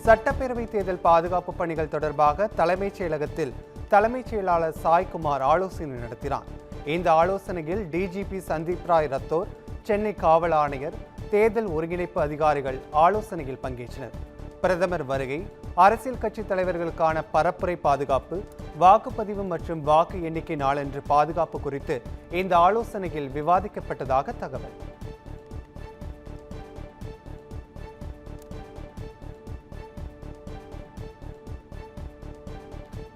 சட்டப்பேரவை தேர்தல் பாதுகாப்பு பணிகள் தொடர்பாக தலைமைச் செயலகத்தில் தலைமைச் செயலாளர் சாய்குமார் ஆலோசனை நடத்தினார். இந்த ஆலோசனையில் டிஜிபி சந்தீப் ராய் ரத்தோர், சென்னை காவல் ஆணையர், தேர்தல் ஒருங்கிணைப்பு அதிகாரிகள் ஆலோசனையில் பங்கேற்றனர். பிரதமர் வருகை, அரசியல் கட்சி தலைவர்களுக்கான பரப்புரை பாதுகாப்பு, வாக்குப்பதிவு மற்றும் வாக்கு எண்ணிக்கை நாளன்று பாதுகாப்பு குறித்து இந்த ஆலோசனையில் விவாதிக்கப்பட்டதாக தகவல்.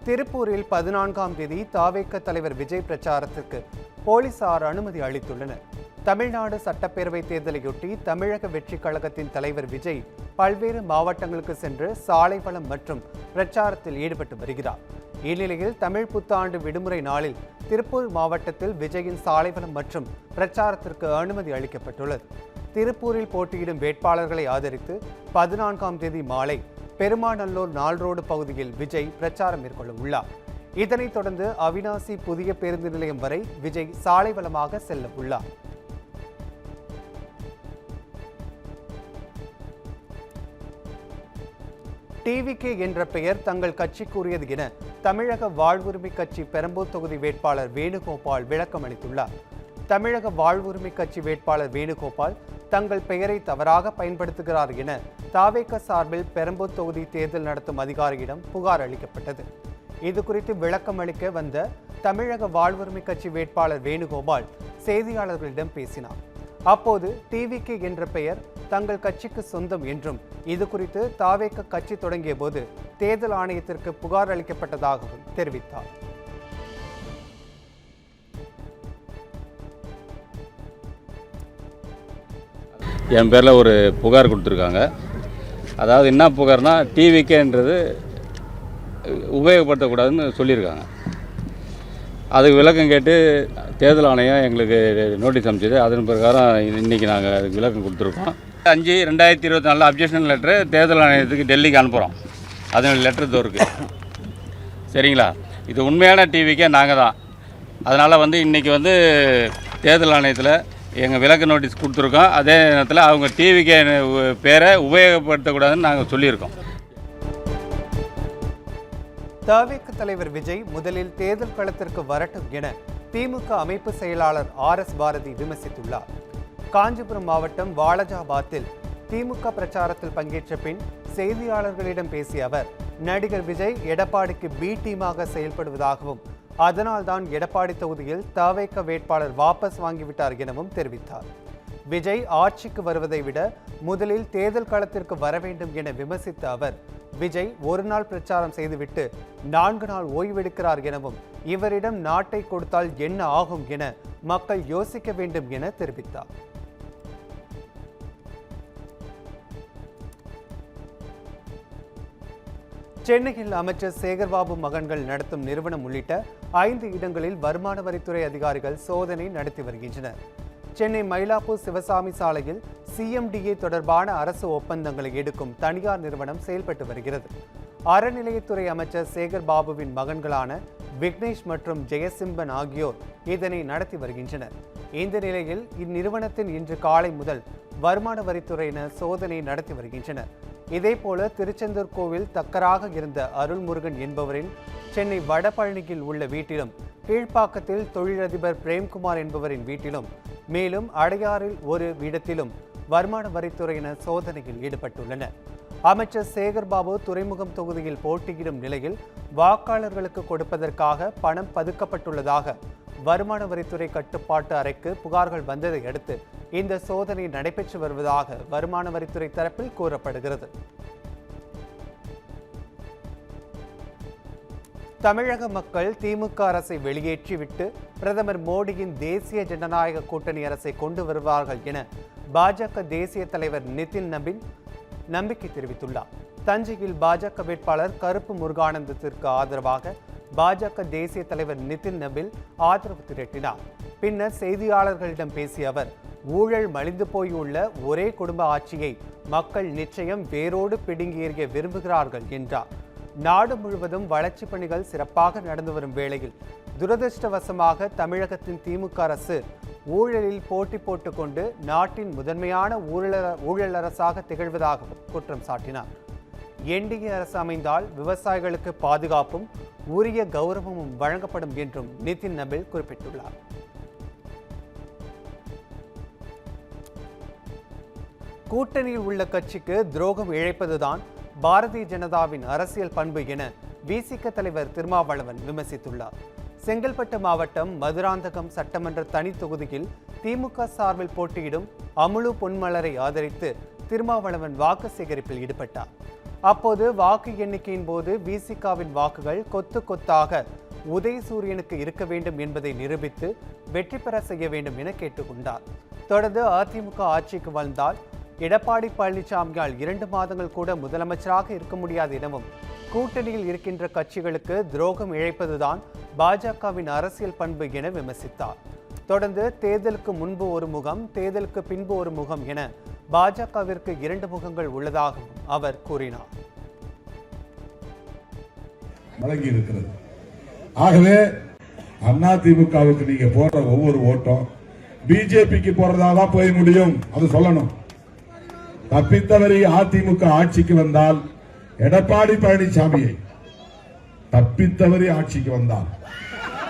திருப்பூரில் 14ஆம் தேதி தவேக தலைவர் விஜய் பிரச்சாரத்திற்கு போலீசார் அனுமதி அளித்துள்ளனர். தமிழ்நாடு சட்டப்பேரவை தேர்தலையொட்டி தமிழக வெற்றிக் கழகத்தின் தலைவர் விஜய் பல்வேறு மாவட்டங்களுக்கு சென்று சாலை வளம் மற்றும் பிரச்சாரத்தில் ஈடுபட்டு வருகிறார். இந்நிலையில் தமிழ் புத்தாண்டு விடுமுறை நாளில் திருப்பூர் மாவட்டத்தில் விஜயின் சாலை வளம் மற்றும் பிரச்சாரத்திற்கு அனுமதி அளிக்கப்பட்டுள்ளது. திருப்பூரில் போட்டியிடும் வேட்பாளர்களை ஆதரித்து 14ஆம் தேதி மாலை பெருமாநல்லூர் நால்ரோடு பகுதியில் விஜய் பிரச்சாரம் மேற்கொள்ள உள்ளார். இதனைத் தொடர்ந்து அவினாசி புதிய பேருந்து நிலையம் வரை விஜய் சாலை வலமாக செல்ல உள்ளார். டிவிகே என்ற பெயர் தங்கள் கட்சிக்குரியது என தமிழக வாழ்வுரிமை கட்சி பெரம்பூர் தொகுதி வேட்பாளர் வேணுகோபால் விளக்கம் அளித்துள்ளார். தமிழக வாழ்வுரிமை கட்சி வேட்பாளர் வேணுகோபால் தங்கள் பெயரை தவறாக பயன்படுத்துகிறார் என தவேக சார்பில் பெரம்பூர் தொகுதி தேர்தல் நடத்தும் அதிகாரியிடம் புகார் அளிக்கப்பட்டது. இதுகுறித்து விளக்கம் அளிக்க வந்த தமிழக வாழ்வுரிமை கட்சி வேட்பாளர் வேணுகோபால் செய்தியாளர்களிடம் பேசினார். அப்போது டிவிகே என்ற பெயர் தங்கள் கட்சிக்கு சொந்தம் என்றும் இது குறித்து தவேக கட்சி தொடங்கிய போது தேர்தல் ஆணையத்திற்கு புகார் அளிக்கப்பட்டதாகவும் தெரிவித்தார். என் பேரில் ஒரு புகார் கொடுத்துருக்காங்க. அதாவது என்ன புகார்னா, டிவிகேன்றது உபயோகப்படுத்தக்கூடாதுன்னு சொல்லியிருக்காங்க. அதுக்கு விளக்கம் கேட்டு தேர்தல் ஆணையம் எங்களுக்கு நோட்டீஸ் அனுப்பிச்சது. அதன் பிரகாரம் இன்றைக்கி நாங்கள் அதுக்கு விளக்கம் கொடுத்துருக்கோம். 5/2024 அப்ஜெக்ஷன் லெட்ரு தேர்தல் ஆணையத்துக்கு டெல்லிக்கு அனுப்புகிறோம். அதனுடைய லெட்டர் தோருக்கு சரிங்களா. இது உண்மையான டிவிகே நாங்கள் தான். அதனால் இன்றைக்கி தேர்தல் ஆணையத்தில் எங்கள் விளக்க நோட்டீஸ் கொடுத்துருக்கோம். அதே நேரத்தில் அவங்க டிவிகே பேரை உபயோகப்படுத்தக்கூடாதுன்னு நாங்கள் சொல்லியிருக்கோம். தவேக தலைவர் விஜய் முதலில் தேர்தல் களத்திற்கு வரட்டும் என திமுக அமைப்பு செயலாளர் RS பாரதி விமர்சித்துள்ளார். காஞ்சிபுரம் மாவட்டம் வாலஜாபாத்தில் திமுக பிரச்சாரத்தில் பங்கேற்ற பின் செய்தியாளர்களிடம் பேசிய அவர், நடிகர் விஜய் எடப்பாடிக்கு பி டீமாக செயல்படுவதாகவும் அதனால்தான் எடப்பாடி தொகுதியில் தவேக வேட்பாளர் வாபஸ் வாங்கிவிட்டார் எனவும் தெரிவித்தார். விஜய் ஆட்சிக்கு வருவதை விட முதலில் தேர்தல் களத்திற்கு வர வேண்டும் என விமர்சித்த அவர், விஜய் ஒரு நாள் பிரச்சாரம் செய்துவிட்டு 4 நாள் ஓய்வெடுக்கிறார் எனவும் இவரிடம் நாட்டை கொடுத்தால் என்ன ஆகும் என மக்கள் யோசிக்க வேண்டும் என தெரிவித்தார். சென்னையில் அமைச்சர் சேகர்பாபு மகன்கள் நடத்தும் நிறுவனம் உள்ளிட்ட 5 இடங்களில் வருமான வரித்துறை அதிகாரிகள் சோதனை நடத்தி வருகின்றனர். சென்னை மயிலாப்பூர் சிவசாமி சாலையில் CMDA தொடர்பான அரசு ஒப்பந்தங்களை எடுக்கும் தனியார் நிறுவனம் செயல்பட்டு வருகிறது. அறநிலையத்துறை அமைச்சர் சேகர்பாபுவின் மகன்களான விக்னேஷ் மற்றும் ஜெயசிம்பன் ஆகியோர் இதனை நடத்தி வருகின்றனர். இந்த நிலையில் இந்நிறுவனத்தின் இன்று காலை முதல் வருமான வரித்துறையினர் சோதனை நடத்தி வருகின்றனர். இதேபோல திருச்செந்தூர் கோவில் தக்கராக இருந்த அருள்முருகன் என்பவரின் சென்னை வடபழனியில் உள்ள வீட்டிலும், கீழ்ப்பாக்கத்தில் தொழிலதிபர் பிரேம்குமார் என்பவரின் வீட்டிலும், மேலும் அடையாறில் ஒரு இடத்திலும் வருமான வரித்துறையினர் சோதனையில் ஈடுபட்டுள்ளனர். அமைச்சர் சேகர்பாபு துறைமுகம் தொகுதியில் போட்டியிடும் நிலையில் வாக்காளர்களுக்கு கொடுப்பதற்காக பணம் பதுக்கப்பட்டுள்ளதாக வருமான வரித்துறை கட்டுப்பாட்டு அறைக்கு புகார்கள் வந்ததை அடுத்து இந்த சோதனை நடைபெற்று வருவதாக வருமான வரித்துறை தரப்பில் கூறப்படுகிறது. தமிழக மக்கள் திமுக அரசை வெளியேற்றிவிட்டு பிரதமர் மோடியின் தேசிய ஜனநாயக கூட்டணி அரசை கொண்டு வருவார்கள் என பாஜக தேசிய தலைவர் நிதின் நபின் நம்பிக்கை தெரிவித்துள்ளார். தஞ்சையில் பாஜக வேட்பாளர் கருப்பு முருகானந்தத்திற்கு ஆதரவாக பாஜக தேசிய தலைவர் நிதின் நபில் ஆதரவு திரட்டினார். பின்னர் செய்தியாளர்களிடம் பேசிய அவர், ஊழல் மலிந்து போயுள்ள ஒரே குடும்ப ஆட்சியை மக்கள் நிச்சயம் வேரோடு பிடுங்கி எறிய விரும்புகிறார்கள் என்றார். நாடு முழுவதும் வளர்ச்சி பணிகள் சிறப்பாக நடந்து வரும் வேளையில் துரதிருஷ்டவசமாக தமிழகத்தின் திமுக அரசு ஊழலில் போட்டி போட்டுக்கொண்டு நாட்டின் முதன்மையான ஊழல் அரசாக திகழ்வதாகவும் குற்றம் சாட்டினார். என்டிஏ அரசு அமைந்தால் விவசாயிகளுக்கு பாதுகாப்பும் உரிய கௌரவமும் வழங்கப்படும் என்றும் நிதின் நபில் குறிப்பிட்டுள்ளார். கூட்டணியில் உள்ள கட்சிக்கு துரோகம் இழைப்பதுதான் பாரதிய ஜனதாவின் அரசியல் பண்பு என விசிக தலைவர் திருமாவளவன் விமர்சித்துள்ளார். செங்கல்பட்டு மாவட்டம் மதுராந்தகம் சட்டமன்ற தனி தொகுதியில் திமுக சார்பில் போட்டியிடும் அமுலு பொன்மலரை ஆதரித்து திருமாவளவன் வாக்கு சேகரிப்பில் ஈடுபட்டார். அப்போது வாக்கு எண்ணிக்கையின் போது விசிகாவின் வாக்குகள் கொத்து கொத்தாக உதயசூரியனுக்கு இருக்க வேண்டும் என்பதை நிரூபித்து வெற்றி பெற செய்ய வேண்டும் என கேட்டுக்கொண்டார். தொடர்ந்து அதிமுக ஆட்சிக்கு வந்தால் எடப்பாடி பழனிசாமியால் 2 மாதங்கள் கூட முதலமைச்சராக இருக்க முடியாது எனவும் கூட்டணியில் இருக்கின்ற கட்சிகளுக்கு துரோகம் இழைப்பதுதான் பாஜகவின் அரசியல் பண்பு என விமர்சித்தார். தொடர்ந்து தேர்தலுக்கு முன்பு ஒரு முகம், தேர்தலுக்கு பின்பு ஒரு முகம் என பாஜகவிற்கு 2 முகங்கள் உள்ளதாகவும் அவர் கூறினார். ஆகவே அதிமுகவுக்கு நீங்க போற ஒவ்வொரு ஓட்டம் பிஜேபிக்கு போறதா போய் முடியும், அது சொல்லணும். தப்பித்தவரை அதிமுக ஆட்சிக்கு வந்தால் எடப்பாடி பழனிசாமியை தப்பித்தவரை ஆட்சிக்கு வந்தால்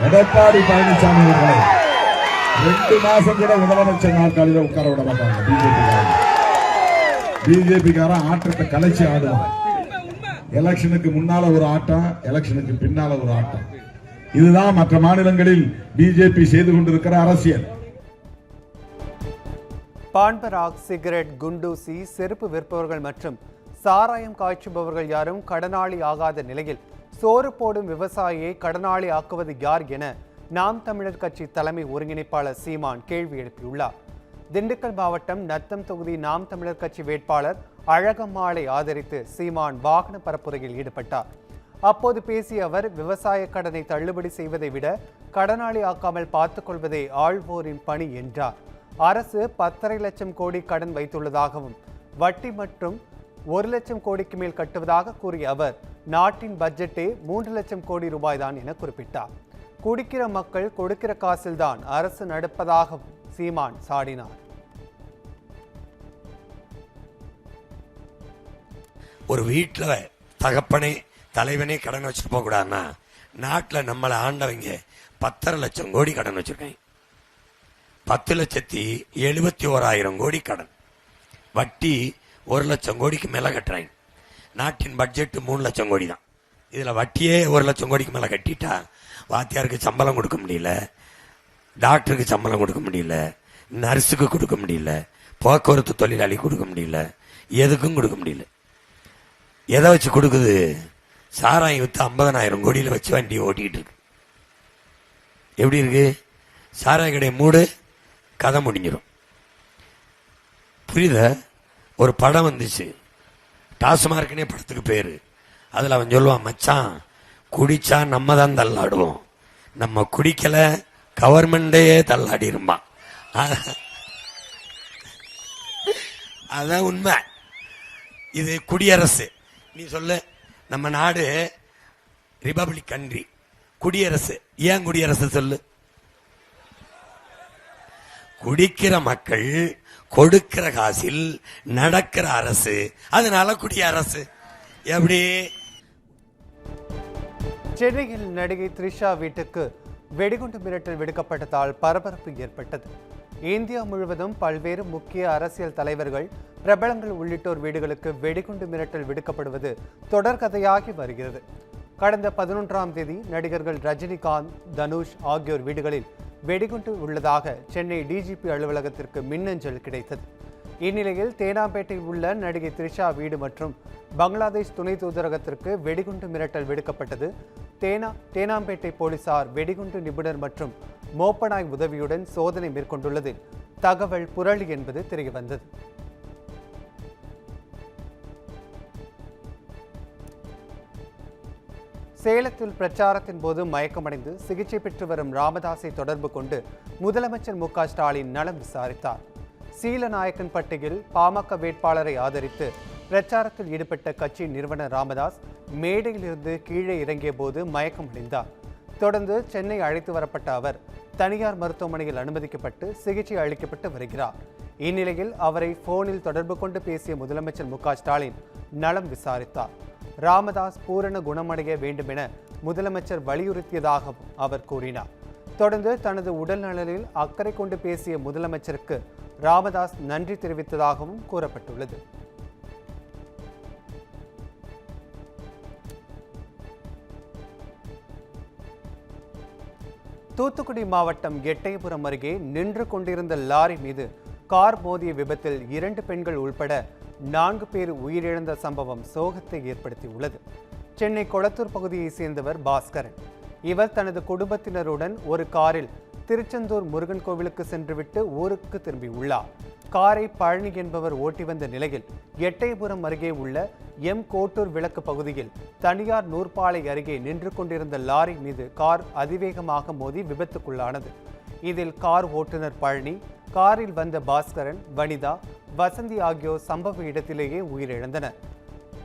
எடப்பாடி பழனிசாமி 2 மாசம் கூட முதலமைச்சர் நாற்காலியில் உட்கார விட மாட்டாங்க. பிஜேபிக்காரன் ஆட்டத்தை கலைச்சி ஆடுவாங்க. எலெக்ஷனுக்கு முன்னால ஒரு ஆட்டம், எலெக்ஷனுக்கு பின்னால ஒரு ஆட்டம். இதுதான் மற்ற மாநிலங்களில் பிஜேபி செய்து கொண்டிருக்கிற அரசியல். பான்பராக், சிகரெட், குண்டூசி, செருப்பு விற்பவர்கள் மற்றும் சாராயம் காய்ச்சுபவர்கள் யாரும் கடனாளி ஆகாத நிலையில் சோறு போடும் விவசாயியை கடனாளி ஆக்குவது யார் என நாம் தமிழர் கட்சி தலைமை ஒருங்கிணைப்பாளர் சீமான் கேள்வி எழுப்பியுள்ளார். திண்டுக்கல் மாவட்டம் நத்தம் தொகுதி நாம் தமிழர் கட்சி வேட்பாளர் அழகம்மாளை ஆதரித்து சீமான் வாகன பரப்புரையில் ஈடுபட்டார். அப்போது பேசிய அவர், விவசாய கடனை தள்ளுபடி செய்வதை விட கடனாளி ஆக்காமல் பார்த்துக் கொள்வதே ஆள்வோரின் பணி என்றார். அரசு 10.5 லட்சம் கோடி கடன் வைத்துள்ளதாகவும் வட்டி மற்றும் 1 லட்சம் கோடிக்கு மேல் கட்டுவதாக கூறிய அவர், நாட்டின் பட்ஜெட்டே 3 லட்சம் கோடி ரூபாய் தான் என குறிப்பிட்டார். குடிக்கிற மக்கள் கொடுக்கிற காசில்தான் அரசு நடப்பதாகவும் சீமான் சாடினார். ஒரு வீட்டில் தகப்பனே தலைவனே கடன் வச்சுட்டு போக கூடாதுன்னா, நாட்டில் நம்மளை ஆண்டவங்க 10.5 லட்சம் கோடி கடன் வச்சிருக்காங்க. 10,71,000 கோடி கடன், வட்டி 1 லட்சம் கோடிக்கு மேல கட்டுறாங்க. நாட்டின் பட்ஜெட் 3 லட்சம் கோடி தான். இதுல வட்டியே 1 லட்சம் கோடிக்கு மேல கட்டிட்டா வாத்தியாருக்கு சம்பளம் கொடுக்க முடியல, டாக்டருக்கு சம்பளம் கொடுக்க முடியல, நர்ஸுக்கு கொடுக்க முடியல, போக்குவரத்து தொழிலாளி கொடுக்க முடியல, எதுக்கும் கொடுக்க முடியல. எதை வச்சு கொடுக்குது? சாராயம் வித்து 50,000 கோடியில வச்சு வண்டி ஓட்டிக்கிட்டு இருக்கு. எப்படி இருக்கு? சாராய கடை மூடு, கதை முடிஞ்சிடும். புரியுத? ஒரு படம் வந்துச்சு, டாஸ்மார்க்னே படத்துக்கு பேரு. அதுல அவன் சொல்லுவான், மச்சான் குடிச்சா நம்ம தான் தள்ளாடுவோம், நம்ம குடிக்கல கவர்மெண்டே தள்ளாடி இருப்பான். அதான் உண்மை. இது குடியரசு. நீ சொல்லு, நம்ம நாடு ரிபப்ளிக் கண்ட்ரி, குடியரசு. ஏன் குடியரசு சொல்லு? குடிக்கிற மக்கள் கொடுக்கிற காசில் நடக்கிற அரசு, அதனால குடியரசு. எப்படி? சென்னையில் நடிகை த்ரிஷா வீட்டுக்கு வெடிகுண்டு மிரட்டல் விடுக்கப்பட்டதால் பரபரப்பு ஏற்பட்டது. இந்தியா முழுவதும் பல்வேறு முக்கிய அரசியல் தலைவர்கள், பிரபலங்கள் உள்ளிட்டோர் வீடுகளுக்கு வெடிகுண்டு மிரட்டல் விடுக்கப்படுவது தொடர்கதையாகி வருகிறது. கடந்த 11ஆம் தேதி நடிகர்கள் ரஜினிகாந்த், தனுஷ் ஆகியோர் வீடுகளில் வெடிகுண்டு உள்ளதாக சென்னை டிஜிபி அலுவலகத்திற்கு மின்னஞ்சல் கிடைத்தது. இந்நிலையில் தேனாம்பேட்டையில் உள்ள நடிகை த்ரிஷா வீடு மற்றும் பங்களாதேஷ் துணை தூதரகத்திற்கு வெடிகுண்டு மிரட்டல் விடுக்கப்பட்டது. தேனாம்பேட்டை போலீசார் வெடிகுண்டு நிபுணர் மற்றும் மோப்பனாய் உதவியுடன் சோதனை மேற்கொண்டுள்ளது தகவல் புரளி என்பது தெரியவந்தது. சேலத்தில் பிரச்சாரத்தின் போது மயக்கமடைந்து சிகிச்சை பெற்று வரும் ராமதாஸை தொடர்பு கொண்டு முதலமைச்சர் மு.க. ஸ்டாலின் நலம் விசாரித்தார். சீலநாயக்கன்பட்டியில் பாமக வேட்பாளரை ஆதரித்து பிரச்சாரத்தில் ஈடுபட்ட கட்சி நிறுவனர் ராமதாஸ் மேடையிலிருந்து கீழே இறங்கிய போது மயக்கமடைந்தார். தொடர்ந்து சென்னை அழைத்து வரப்பட்ட அவர் தனியார் மருத்துவமனையில் அனுமதிக்கப்பட்டு சிகிச்சை அளிக்கப்பட்டு வருகிறார். இந்நிலையில் அவரை போனில் தொடர்பு கொண்டு பேசிய முதலமைச்சர் மு.க.ஸ்டாலின் நலம் விசாரித்தார். ராமதாஸ் பூரண குணமடைய வேண்டுமென முதலமைச்சர் வலியுறுத்தியதாகவும் அவர் கூறினார். தொடர்ந்து தனது உடல் நலனில் அக்கறை கொண்டு பேசிய முதலமைச்சருக்கு ராமதாஸ் நன்றி தெரிவித்ததாகவும் கூறப்பட்டுள்ளது. தூத்துக்குடி மாவட்டம் எட்டயபுரம் அருகே நின்று கொண்டிருந்த லாரி மீது கார் மோதிய விபத்தில் 2 பெண்கள் உள்பட 4 பேர் உயிரிழந்த சம்பவம் சோகத்தை ஏற்படுத்தியுள்ளது. சென்னை கொளத்தூர் பகுதியைச் சேர்ந்தவர் பாஸ்கரன். இவர் தனது குடும்பத்தினருடன் ஒரு காரில் திருச்செந்தூர் முருகன் கோவிலுக்கு சென்றுவிட்டு ஊருக்கு திரும்பியுள்ளார். காரை பழனி என்பவர் ஓட்டி வந்த நிலையில் எட்டயபுரம் அருகே உள்ள கோட்டூர் விளக்கு பகுதியில் தனியார் நூற்பாலை அருகே நின்று கொண்டிருந்த லாரி மீது கார் அதிவேகமாக மோதி விபத்துக்குள்ளானது. இதில் கார் ஓட்டுநர் பழனி, காரில் வந்த பாஸ்கரன், வனிதா, வசந்தி ஆகியோர் சம்பவ இடத்திலேயே உயிரிழந்தனர்.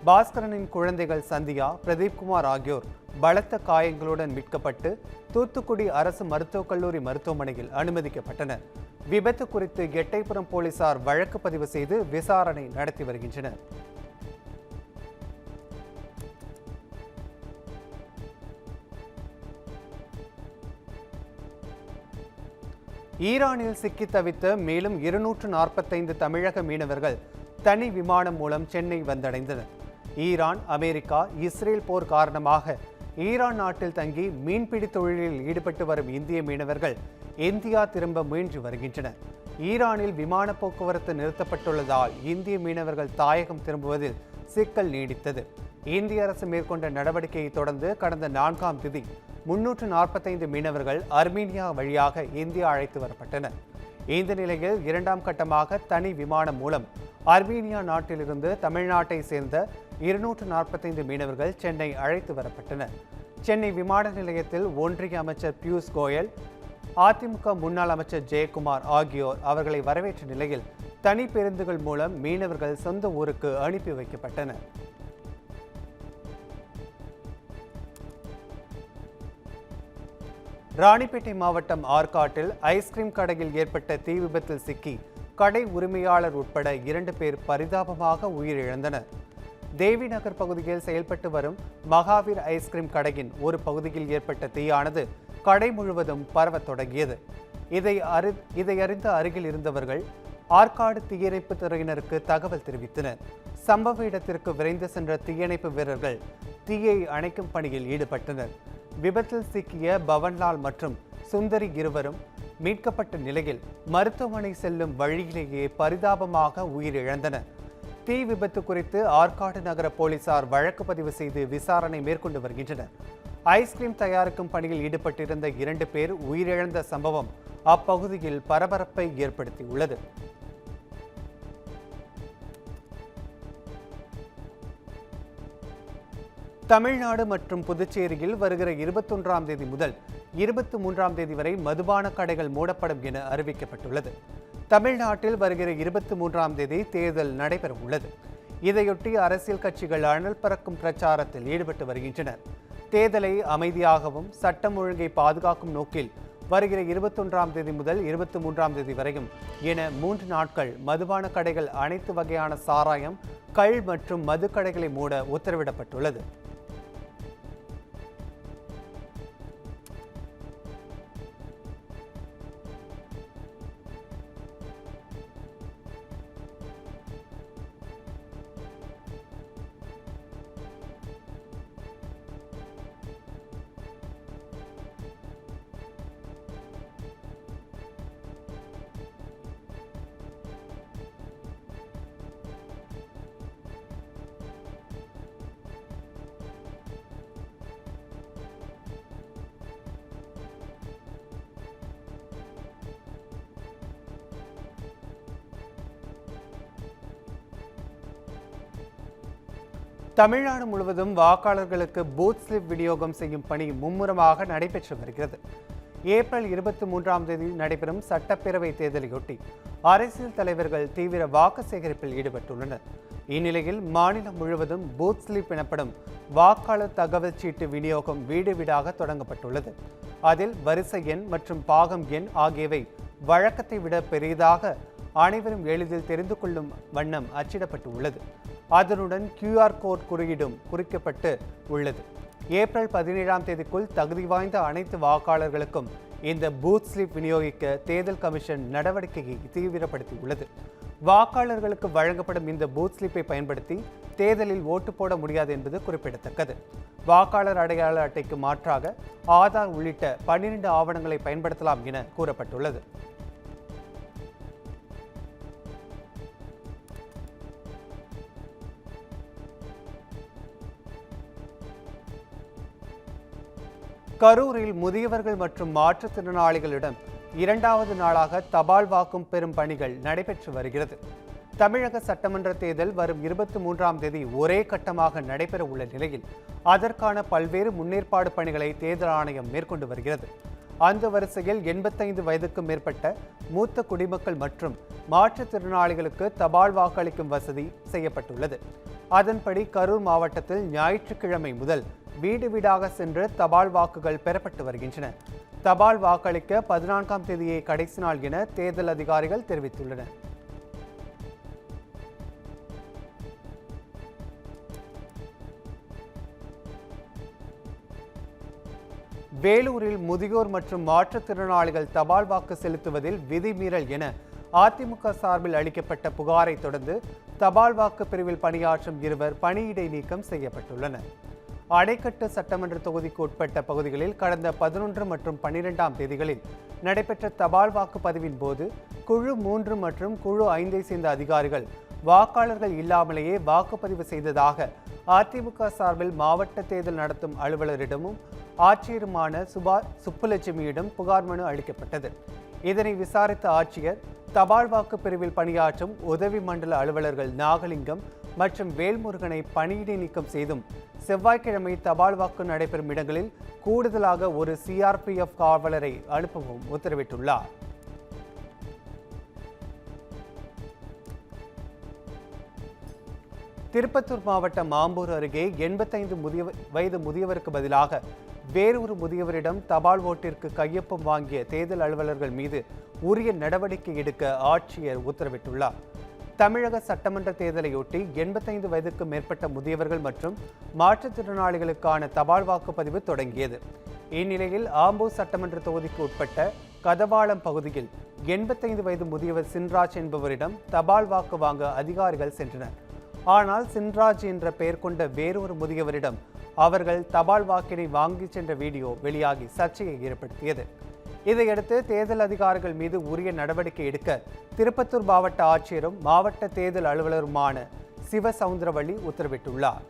பாஸ்கரனின் குழந்தைகள் சந்தியா, பிரதீப்குமார் ஆகியோர் பலத்த காயங்களுடன் மீட்கப்பட்டு தூத்துக்குடி அரசு மருத்துவக் கல்லூரி மருத்துவமனையில் அனுமதிக்கப்பட்டனர். விபத்து குறித்து எட்டயபுரம் போலீசார் வழக்கு பதிவு செய்து விசாரணை நடத்தி வருகின்றனர். ஈரானில் சிக்கி தவித்த மேலும் 245 தமிழக மீனவர்கள் தனி விமானம் மூலம் சென்னை வந்தடைந்தனர். ஈரான், அமெரிக்கா, இஸ்ரேல் போர் காரணமாக ஈரான் நாட்டில் தங்கி மீன்பிடி தொழிலில் ஈடுபட்டு வரும் இந்திய மீனவர்கள் இந்தியா திரும்ப முயன்று வருகின்றனர். ஈரானில் விமான போக்குவரத்து நிறுத்தப்பட்டுள்ளதால் இந்திய மீனவர்கள் தாயகம் திரும்புவதில் சிக்கல் நீடித்தது. இந்திய அரசு மேற்கொண்ட நடவடிக்கையை தொடர்ந்து கடந்த 4ஆம் தேதி 345 மீனவர்கள் அர்மீனியா வழியாக இந்தியா அழைத்து வரப்பட்டனர். இந்த நிலையில் 2ஆம் கட்டமாக தனி விமானம் மூலம் அர்மீனியா நாட்டிலிருந்து தமிழ்நாட்டை சேர்ந்த 245 மீனவர்கள் சென்னை அழைத்து வரப்பட்டனர். சென்னை விமான நிலையத்தில் ஒன்றிய அமைச்சர் பியூஷ் கோயல், அதிமுக முன்னாள் அமைச்சர் ஜெயக்குமார் ஆகியோர் அவர்களை வரவேற்ற நிலையில் தனி பேருந்துகள் மூலம் மீனவர்கள் சொந்த ஊருக்கு அனுப்பி வைக்கப்பட்டனர். ராணிப்பேட்டை மாவட்டம் ஆற்காட்டில் ஐஸ்கிரீம் கடையில் ஏற்பட்ட தீ விபத்தில் சிக்கி கடை உரிமையாளர் உட்பட 2 பேர் பரிதாபமாக உயிரிழந்தனர். தேவி நகர் பகுதியில் செயல்பட்டு வரும் மகாவீர் ஐஸ்கிரீம் கடையின் ஒரு பகுதியில் ஏற்பட்ட தீயானது கடை முழுவதும் பரவத் தொடங்கியது. இதை அறிந்த அருகில் இருந்தவர்கள் ஆற்காடு தீயணைப்பு துறையினருக்கு தகவல் தெரிவித்தனர். சம்பவ இடத்திற்கு விரைந்து சென்ற தீயணைப்பு வீரர்கள் தீயை அணைக்கும் பணியில் ஈடுபட்டனர். விபத்தில் சிக்கிய பவன்லால் மற்றும் சுந்தரி இருவரும் மீட்கப்பட்ட நிலையில் மருத்துவமனை செல்லும் வழியிலேயே பரிதாபமாக உயிரிழந்தனர். தீ விபத்து குறித்து ஆற்காடு நகர போலீசார் வழக்கு பதிவு செய்து விசாரணை மேற்கொண்டு வருகின்றனர். ஐஸ்கிரீம் தயாரிக்கும் பணியில் ஈடுபட்டிருந்த 2 பேர் உயிரிழந்த சம்பவம் அப்பகுதியில் பரபரப்பை ஏற்படுத்தியுள்ளது. தமிழ்நாடு மற்றும் புதுச்சேரியில் வருகிற 21ஆம் தேதி முதல் 23ஆம் தேதி வரை மதுபான கடைகள் மூடப்படும் என அறிவிக்கப்பட்டுள்ளது. தமிழ்நாட்டில் வருகிற 23ஆம் தேதி தேர்தல் நடைபெற உள்ளது. இதையொட்டி அரசியல் கட்சிகள் அனல் பறக்கும் பிரச்சாரத்தில் ஈடுபட்டு வருகின்றனர். தேர்தலை அமைதியாகவும் சட்டம் ஒழுங்கை பாதுகாக்கும் நோக்கில் வருகிற 21ஆம் தேதி முதல் 23ஆம் தேதி வரையும் என 3 நாட்கள் மதுபான கடைகள், அனைத்து வகையான சாராயம், கள் மற்றும் மது கடைகளை மூட உத்தரவிடப்பட்டுள்ளது. தமிழ்நாடு முழுவதும் வாக்காளர்களுக்கு பூத் ஸ்லிப் விநியோகம் செய்யும் பணி மும்முரமாக நடைபெற்று வருகிறது. ஏப்ரல் 23ஆம் தேதி நடைபெறும் சட்டப்பேரவை தேர்தலையொட்டி அரசியல் தலைவர்கள் தீவிர வாக்கு சேகரிப்பில் ஈடுபட்டுள்ளனர். இந்நிலையில் மாநிலம் முழுவதும் பூத் ஸ்லிப் எனப்படும் வாக்காளர் தகவல் சீட்டு விநியோகம் வீடு வீடாக தொடங்கப்பட்டுள்ளது. அதில் வரிசை எண் மற்றும் பாகம் எண் ஆகியவை வழக்கத்தை விட பெரிதாக அனைவரும் எளிதில் தெரிந்து கொள்ளும் வண்ணம் அச்சிடப்பட்டு உள்ளது. அதனுடன் QR கோட் குறியீடும் குறிக்கப்பட்டு உள்ளது. ஏப்ரல் 17ஆம் தேதிக்குள் தகுதி வாய்ந்த அனைத்து வாக்காளர்களுக்கும் இந்த பூத் ஸ்லிப் விநியோகிக்க தேர்தல் கமிஷன் நடவடிக்கையை தீவிரப்படுத்தியுள்ளது. வாக்காளர்களுக்கு வழங்கப்படும் இந்த பூத் ஸ்லிப்பை பயன்படுத்தி தேர்தலில் ஓட்டு போட முடியாது என்பது குறிப்பிடத்தக்கது. வாக்காளர் அடையாள அட்டைக்கு மாற்றாக ஆதார் உள்ளிட்ட 12 ஆவணங்களை பயன்படுத்தலாம் என கூறப்பட்டுள்ளது. கரூரில் முதியவர்கள் மற்றும் மாற்றுத்திறனாளிகளிடம் 2வது நாளாக தபால் வாக்கும் பெறும் பணிகள் நடைபெற்று வருகிறது. தமிழக சட்டமன்ற தேர்தல் வரும் 23ஆம் தேதி ஒரே கட்டமாக நடைபெற உள்ள நிலையில் அதற்கான பல்வேறு முன்னேற்பாடு பணிகளை தேர்தல் ஆணையம் மேற்கொண்டு வருகிறது. அந்த வரிசையில் 85 வயதுக்கும் மேற்பட்ட மூத்த குடிமக்கள் மற்றும் மாற்றுத்திறனாளிகளுக்கு தபால் வாக்களிக்கும் வசதி செய்யப்பட்டுள்ளது. அதன்படி கரூர் மாவட்டத்தில் ஞாயிற்றுக்கிழமை முதல் வீடு வீடாக சென்று தபால் வாக்குகள் பெறப்பட்டு வருகின்றன. தபால் வாக்களிக்க 14ஆம் தேதியே கடைசி நாள் என தேர்தல் அதிகாரிகள் தெரிவித்துள்ளனர். வேலூரில் முதியோர் மற்றும் மாற்றுத்திறனாளிகள் தபால் வாக்கு செலுத்துவதில் விதிமீறல் என அதிமுக சார்பில் அளிக்கப்பட்ட புகாரை தொடர்ந்து தபால் வாக்கு பிரிவில் பணியாற்றும் 2 பணியிடை நீக்கம் செய்யப்பட்டுள்ளனர். அணைக்கட்டு சட்டமன்ற தொகுதிக்கு உட்பட்ட பகுதிகளில் கடந்த 11 மற்றும் 12ஆம் தேதிகளில் நடைபெற்ற தபால் வாக்குப்பதிவின் போது குழு 3 மற்றும் குழு 5ஐ சேர்ந்த அதிகாரிகள் வாக்காளர்கள் இல்லாமலேயே வாக்குப்பதிவு செய்ததாக அதிமுக சார்பில் மாவட்ட தேர்தல் நடத்தும் அலுவலரிடமும் ஆட்சியருமான சுப்புலட்சுமியிடம் புகார் மனு அளிக்கப்பட்டது. இதனை விசாரித்த ஆட்சியர் தபால் வாக்கு பிரிவில் பணியாற்றும் உதவி மண்டல அலுவலர்கள் நாகலிங்கம் மற்றும் வேல்முருகனை பணியிடை நீக்கம் செய்தும் செவ்வாய்க்கிழமை தபால் வாக்கு நடைபெறும் இடங்களில் கூடுதலாக ஒரு CRPF காவலரை அனுப்பவும் உத்தரவிட்டுள்ளார். திருப்பத்தூர் மாவட்டம் மாம்பூர் அருகே 85 வயது முதியவருக்கு பதிலாக வேறொரு முதியவரிடம் தபால் ஓட்டிற்கு கையொப்பம் வாங்கிய தேர்தல் அலுவலர்கள் மீது உரிய நடவடிக்கை எடுக்க ஆட்சியர் உத்தரவிட்டுள்ளார். தமிழக சட்டமன்ற தேர்தலையொட்டி 85 வயதுக்கு மேற்பட்ட முதியவர்கள் மற்றும் மாற்றுத்திறனாளிகளுக்கான தபால் வாக்குப்பதிவு தொடங்கியது. இந்நிலையில் ஆம்பூர் சட்டமன்ற தொகுதிக்கு உட்பட்ட கதவாளம் பகுதியில் 85 வயது முதியவர் சின்ராஜ் என்பவரிடம் தபால் வாக்கு வாங்க அதிகாரிகள் சென்றனர். ஆனால் சின்ராஜ் என்ற பெயர் கொண்ட வேறொரு முதியவரிடம் அவர்கள் தபால் வாக்கினை வாங்கி சென்ற வீடியோ வெளியாகி சர்ச்சையை ஏற்படுத்தியது. இதையடுத்து தேர்தல் அதிகாரிகள் மீது உரிய நடவடிக்கை எடுக்க திருப்பத்தூர் மாவட்ட ஆட்சியரும் மாவட்ட தேர்தல் அலுவலருமான சிவசவுந்தரவள்ளி உத்தரவிட்டுள்ளார்.